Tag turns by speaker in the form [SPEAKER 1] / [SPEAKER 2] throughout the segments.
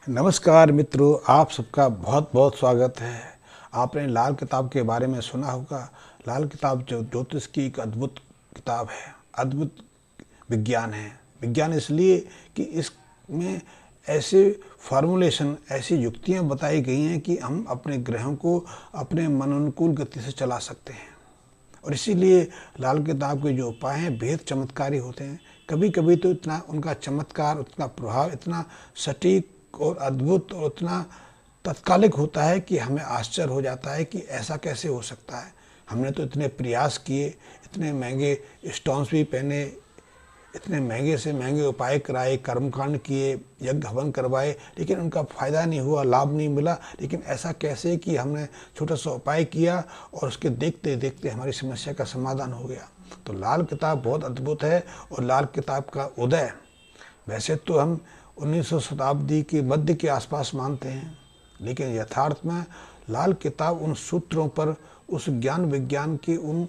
[SPEAKER 1] नमस्कार मित्रों, आप सबका बहुत बहुत स्वागत है। आपने लाल किताब के बारे में सुना होगा। लाल किताब जो ज्योतिष की एक अद्भुत किताब है, अद्भुत विज्ञान है। विज्ञान इसलिए कि इसमें ऐसे फार्मूलेशन, ऐसी युक्तियां बताई गई हैं कि हम अपने ग्रहों को अपने मनोनुकूल गति से चला सकते हैं। और इसीलिए लाल किताब के जो उपाय हैं बेहद चमत्कारी होते हैं। कभी कभी तो इतना उनका चमत्कार, उतना प्रभाव इतना सटीक और अद्भुत और उतना तत्कालिक होता है कि हमें आश्चर्य हो जाता है कि ऐसा कैसे हो सकता है। हमने तो इतने प्रयास किए, इतने महंगे स्टोन्स भी पहने, इतने महंगे से महंगे उपाय कराए, कर्मकांड किए, यज्ञ हवन करवाए, लेकिन उनका फ़ायदा नहीं हुआ, लाभ नहीं मिला। लेकिन ऐसा कैसे कि हमने छोटा सा उपाय किया और उसके देखते देखते हमारी समस्या का समाधान हो गया। तो लाल किताब बहुत अद्भुत है। और लाल किताब का उदय वैसे तो हम 19वीं शताब्दी के मध्य के आसपास मानते हैं, लेकिन यथार्थ में लाल किताब उन सूत्रों पर, उस ज्ञान विज्ञान के उन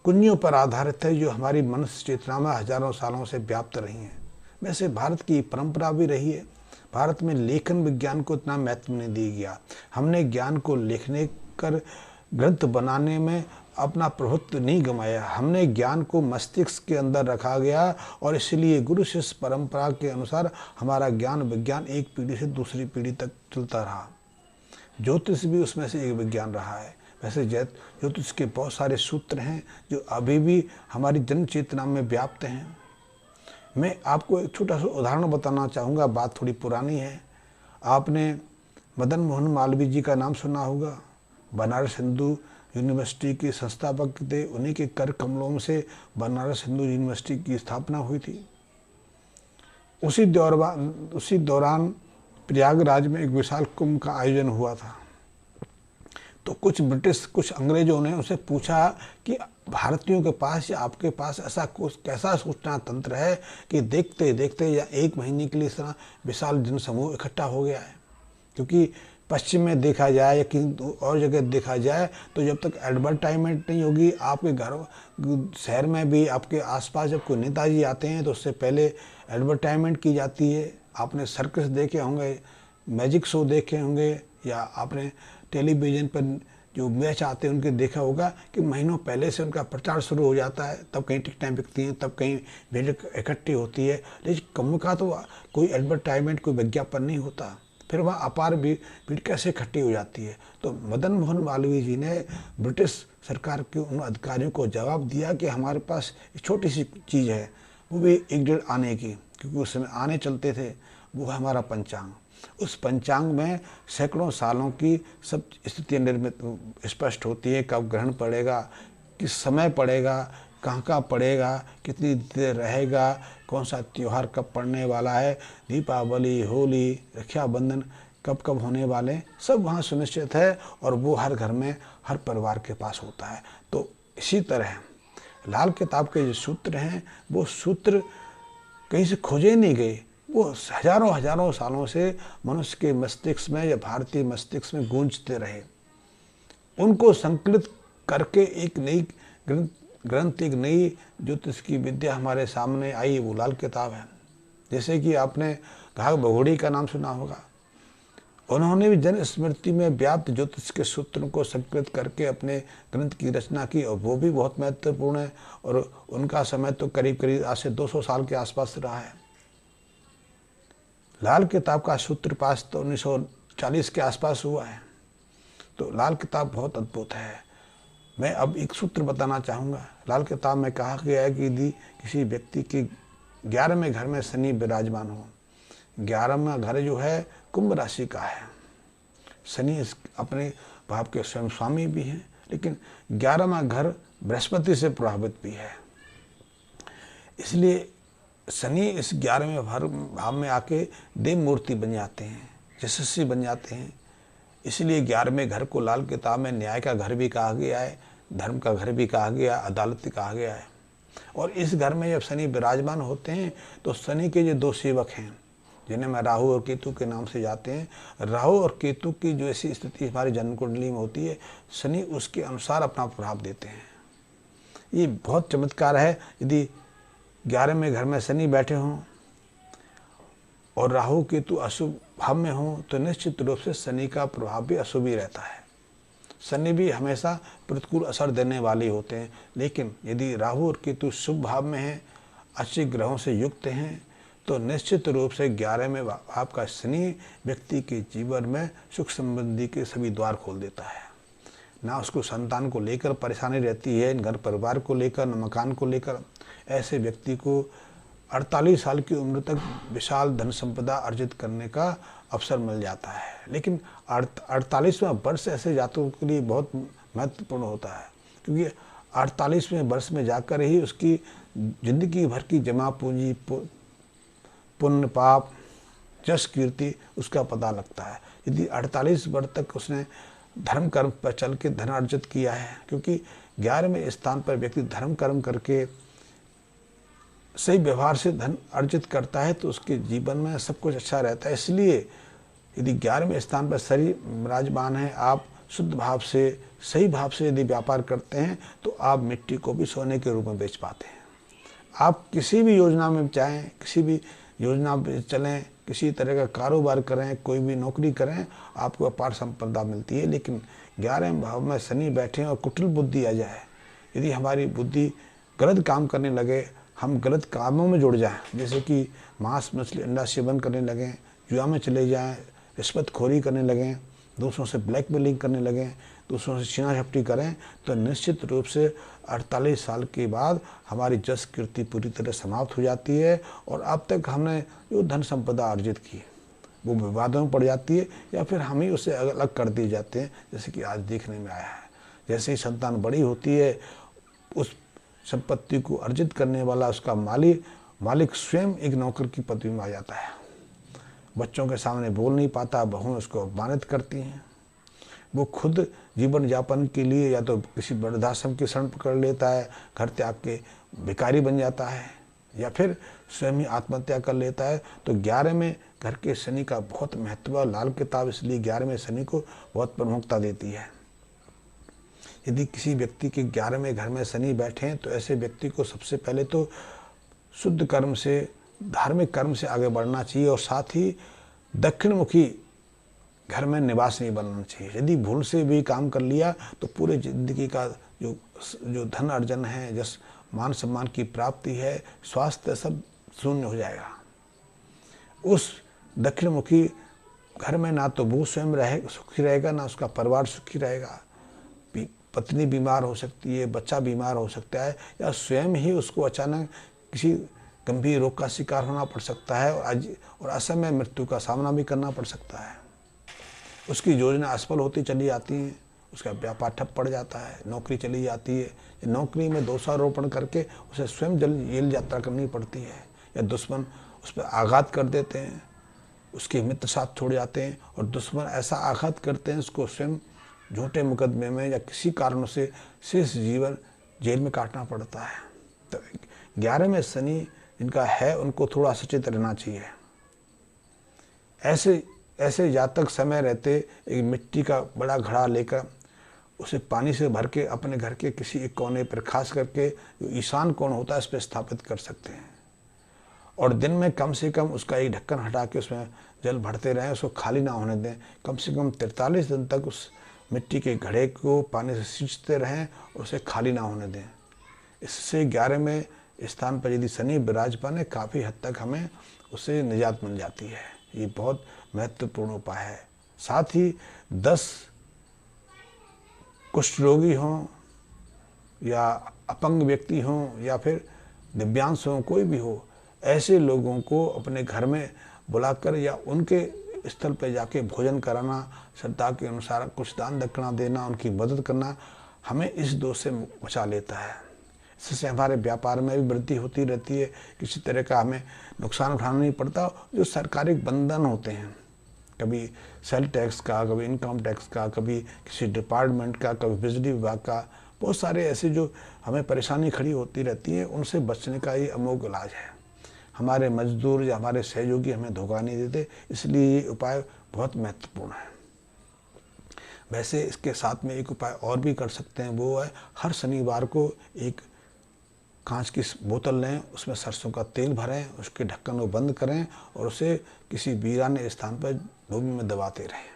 [SPEAKER 1] कुंजियों पर आधारित है जो हमारी मनुष्य चेतना में हजारों सालों से व्याप्त रही हैं। वैसे भारत की परंपरा भी रही है। भारत में लेखन विज्ञान को इतना महत्व नहीं दिया गया। हमने ज्ञान को लिखने कर ग्रंथ बनाने में अपना प्रभुत्व नहीं गंवाया। हमने ज्ञान को मस्तिष्क के अंदर रखा गया और इसलिए गुरु शिष्य परंपरा के अनुसार हमारा ज्ञान विज्ञान एक पीढ़ी से दूसरी पीढ़ी तक चलता रहा। ज्योतिष भी उसमें से एक विज्ञान रहा है। वैसे ज्योतिष के बहुत सारे सूत्र हैं जो अभी भी हमारी जन चेतना में व्याप्त हैं। मैं आपको एक छोटा सा उदाहरण बताना चाहूँगा। बात थोड़ी पुरानी है। आपने मदन मोहन मालवीय जी का नाम सुना होगा। बनारस हिंदू यूनिवर्सिटी के संस्थापक थे। उन्हीं के कर कमलों से बनारस हिंदू यूनिवर्सिटी की स्थापना हुई थी। उसी दौरान प्रयागराज में एक विशाल कुंभ का आयोजन हुआ था। तो कुछ अंग्रेजों ने उनसे पूछा कि भारतीयों के पास या आपके पास ऐसा कुछ कैसा सूचना तंत्र है कि देखते देखते या एक महीने के लिए इस तरह विशाल जनसमूह इकट्ठा हो गया है। क्योंकि पश्चिम में देखा जाए या कहीं और जगह देखा जाए तो जब तक एडवर्टाइजमेंट नहीं होगी, आपके घर शहर में भी आपके आसपास जब कोई नेताजी आते हैं तो उससे पहले एडवर्टाइजमेंट की जाती है। आपने सर्कस देखे होंगे, मैजिक शो देखे होंगे, या आपने टेलीविज़न पर जो मैच आते हैं उनके देखा होगा कि महीनों पहले से उनका प्रचार शुरू हो जाता है। तब कहीं टिकटें बिकती हैं, तब कहीं भीड़ इकट्ठी होती है। लेकिन कुंभ का तो कोई एडवर्टाइजमेंट, कोई विज्ञापन नहीं होता। फिर वहाँ अपार भीड़ कैसे इकट्ठी हो जाती है। तो मदन मोहन मालवीय जी ने ब्रिटिश सरकार के उन अधिकारियों को जवाब दिया कि हमारे पास एक छोटी सी चीज़ है, वो भी 1-1.5 आने की, क्योंकि उस समय आने चलते थे। वो है हमारा पंचांग। उस पंचांग में सैकड़ों सालों की सब स्थितियाँ निर्मित स्पष्ट होती है। कब ग्रहण पड़ेगा, किस समय पड़ेगा, कहाँ पड़ेगा, कितनी देर रहेगा, कौन सा त्यौहार कब पड़ने वाला है, दीपावली, होली, रक्षाबंधन कब कब होने वाले, सब वहाँ सुनिश्चित है। और वो हर घर में, हर परिवार के पास होता है। तो इसी तरह लाल किताब के जो सूत्र हैं, वो सूत्र कहीं से खोजे नहीं गए। वो हजारों हजारों सालों से मनुष्य के मस्तिष्क में या भारतीय मस्तिष्क में गूंजते रहे। उनको संकलित करके एक नई ग्रंथ, एक नई ज्योतिष की विद्या हमारे सामने आई, वो लाल किताब है। जैसे कि आपने घाघ बघोड़ी का नाम सुना होगा। उन्होंने भी जन स्मृति में व्याप्त ज्योतिष के सूत्रों को संकलित करके अपने ग्रंथ की रचना की, और वो भी बहुत महत्वपूर्ण है। और उनका समय तो करीब करीब आज से 200 साल के आसपास रहा है। लाल किताब का सूत्रपात तो 1940 के आसपास हुआ है। तो लाल किताब बहुत अद्भुत है। मैं अब एक सूत्र बताना चाहूँगा। लाल किताब में कहा गया है कि यदि किसी व्यक्ति के 11वें घर में शनि विराजमान हो, 11वां घर जो है कुंभ राशि का है। शनि इस अपने भाव के स्वयं स्वामी भी हैं, लेकिन 11वां घर बृहस्पति से प्रभावित भी है। इसलिए शनि इस 11वें भाव में आके देव मूर्ति बन जाते हैं, यशस्वी बन जाते हैं। इसलिए 11वें घर को लाल किताब में न्याय का घर भी कहा गया है, धर्म का घर भी कहा गया, अदालत कहा गया है। और इस घर में जब शनि विराजमान होते हैं तो शनि के जो 2 सेवक हैं, जिन्हें मैं राहु और केतु के नाम से जाते हैं, राहु और केतु की जो ऐसी स्थिति हमारी जन्म कुंडली में होती है, शनि उसके अनुसार अपना प्रभाव देते हैं। ये बहुत चमत्कार है। यदि 11वें घर में शनि बैठे हों और राहु केतु अशुभ भाव में हो तो निश्चित रूप से शनि का प्रभाव भी अशुभ ही रहता है। शनि भी हमेशा प्रतिकूल असर देने वाले होते हैं, लेकिन यदि राहु और केतु शुभ भाव में हैं, अच्छे ग्रहों से युक्त हैं, तो निश्चित रूप से 11वें भाव का शनि व्यक्ति के जीवन में सुख संबंधी के सभी द्वार खोल देता है। ना उसको संतान को लेकर परेशानी रहती है, घर परिवार को लेकर, न मकान को लेकर। ऐसे व्यक्ति को 48 साल की उम्र तक विशाल धन संपदा अर्जित करने का अवसर मिल जाता है। लेकिन 48वें वर्ष ऐसे जातकों के लिए बहुत महत्वपूर्ण होता है, क्योंकि 48वें वर्ष में जाकर ही उसकी जिंदगी भर की जमा पूंजी, पुण्य, पाप, यश, कीर्ति उसका पता लगता है। यदि 48 वर्ष तक उसने धर्म कर्म पर चल के धन अर्जित किया है, क्योंकि 11वें स्थान पर व्यक्ति धर्म कर्म करके सही व्यवहार से धन अर्जित करता है तो उसके जीवन में सब कुछ अच्छा रहता है। इसलिए यदि 11वें स्थान पर शनि विराजमान है, आप शुद्ध भाव से, सही भाव से यदि व्यापार करते हैं तो आप मिट्टी को भी सोने के रूप में बेच पाते हैं। आप किसी भी योजना में चाहें, किसी भी योजना पे चलें, किसी तरह का कारोबार करें, कोई भी नौकरी करें, आपको अपार संपदा मिलती है। लेकिन 11वें भाव में शनि बैठे और कुटिल बुद्धि आ जाए, यदि हमारी बुद्धि गलत काम करने लगे, हम गलत कामों में जुड़ जाएं, जैसे कि मांस मछली अंडा सेवन करने लगें, जुआ में चले जाएं, रिश्वतखोरी करने लगें, दूसरों से ब्लैकमेलिंग करने लगें, दूसरों से छीना झपटी करें, तो निश्चित रूप से 48 साल के बाद हमारी यश कीर्ति पूरी तरह समाप्त हो जाती है और अब तक हमने जो धन संपदा अर्जित की वो विवादों में पड़ जाती है या फिर हम ही उसे अलग कर दिए जाते हैं, जैसे कि आज देखने में आया है। जैसे ही संतान बड़ी होती है, उस संपत्ति को अर्जित करने वाला उसका मालिक स्वयं एक नौकर की पदवी में आ जाता है। बच्चों के सामने बोल नहीं पाता, बहुएं उसको अपमानित करती हैं। वो खुद जीवन यापन के लिए या तो किसी वृद्धाश्रम की शरण पकड़ लेता है, घर त्याग के भिखारी बन जाता है, या फिर स्वयं ही आत्महत्या कर लेता है। तो 11वें घर के शनि का बहुत महत्व है। लाल किताब इसलिए 11वें शनि को बहुत प्रमुखता देती है। यदि किसी व्यक्ति के 11वें घर में शनि बैठे हैं तो ऐसे व्यक्ति को सबसे पहले तो शुद्ध कर्म से, धार्मिक कर्म से आगे बढ़ना चाहिए और साथ ही दक्षिणमुखी घर में निवास नहीं बनना चाहिए। यदि भूल से भी काम कर लिया तो पूरे जिंदगी का जो धन अर्जन है, जस मान सम्मान की प्राप्ति है, स्वास्थ्य, सब शून्य हो जाएगा। उस दक्षिणमुखी घर में ना तो वो स्वयं सुखी रहेगा, ना उसका परिवार सुखी रहेगा। पत्नी बीमार हो सकती है, बच्चा बीमार हो सकता है, या स्वयं ही उसको अचानक किसी गंभीर रोग का शिकार होना पड़ सकता है और असमय मृत्यु का सामना भी करना पड़ सकता है। उसकी योजना असफल होती चली जाती है, उसका व्यापार ठप पड़ जाता है, नौकरी चली जाती है, नौकरी में दोषारोपण करके उसे स्वयं जेल यात्रा करनी पड़ती है, या दुश्मन उस पर आघात कर देते हैं, उसके मित्र साथ छोड़ जाते हैं और दुश्मन ऐसा आघात करते हैं उसको स्वयं झूठे मुकदमे में या किसी कारणों से शेष जीवन जेल में काटना पड़ता है। तो 11वें शनि जिनका है उनको थोड़ा सचेत रहना चाहिए। ऐसे जातक समय रहते एक मिट्टी का बड़ा घड़ा लेकर उसे पानी से भर के अपने घर के किसी एक कोने पर, खास करके जो ईशान कोण होता है, इस पर स्थापित कर सकते हैं और दिन में कम से कम उसका एक ढक्कन हटा के उसमें जल भरते रहें, उसको खाली ना होने दें। कम से कम 43 दिन तक उस मिट्टी के घड़े को पानी से सींचते रहें और उसे खाली ना होने दें। इससे 11वें स्थान पर यदि शनि विराजमान है, काफ़ी हद तक हमें उससे निजात मिल जाती है। ये बहुत महत्वपूर्ण उपाय है। साथ ही 10 कुष्ठ रोगी हों या अपंग व्यक्ति हों या फिर दिव्यांश हों, कोई भी हो, ऐसे लोगों को अपने घर में बुलाकर या उनके स्थल पर जाके भोजन कराना, श्रद्धा के अनुसार कुछ दान दक्षिणा देना, उनकी मदद करना हमें इस दोष से बचा लेता है। इससे हमारे व्यापार में भी वृद्धि होती रहती है, किसी तरह का हमें नुकसान उठाना नहीं पड़ता। जो सरकारी बंधन होते हैं, कभी सेल टैक्स का, कभी इनकम टैक्स का, कभी किसी डिपार्टमेंट का, कभी बिजली विभाग का, बहुत सारे ऐसे जो हमें परेशानी खड़ी होती रहती है, उनसे बचने का ये अमोघ इलाज है। हमारे मजदूर या हमारे सहयोगी हमें धोखा नहीं देते, इसलिए ये उपाय बहुत महत्वपूर्ण है। वैसे इसके साथ में एक उपाय और भी कर सकते हैं, वो है हर शनिवार को एक कांच की बोतल लें, उसमें सरसों का तेल भरें, उसके ढक्कन को बंद करें और उसे किसी वीरान स्थान पर भूमि में दबाते रहें।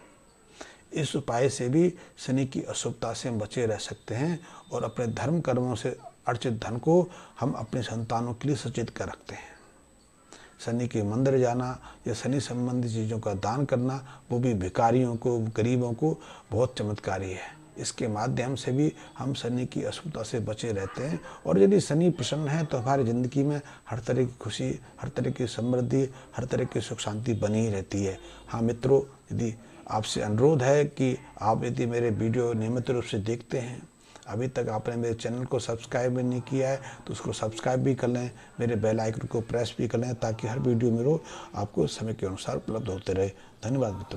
[SPEAKER 1] इस उपाय से भी शनि की अशुभता से हम बचे रह सकते हैं और अपने धर्म कर्मों से अर्जित धन को हम अपने संतानों के लिए सचेत कर रखते हैं। शनि के मंदिर जाना या शनि संबंधी चीज़ों का दान करना, वो भी भिखारियों को, गरीबों को, बहुत चमत्कारी है। इसके माध्यम से भी हम शनि की अशुभता से बचे रहते हैं और यदि शनि प्रसन्न है तो हमारी ज़िंदगी में हर तरह की खुशी, हर तरह की समृद्धि, हर तरह की सुख शांति बनी ही रहती है। हाँ मित्रों, यदि आपसे अनुरोध है कि आप यदि मेरे वीडियो नियमित रूप से देखते हैं, अभी तक आपने मेरे चैनल को सब्सक्राइब भी नहीं किया है तो उसको सब्सक्राइब भी कर लें, मेरे बेल आइकन को प्रेस भी कर लें ताकि हर वीडियो मेरे आपको समय के अनुसार उपलब्ध होते रहे। धन्यवाद मित्रों।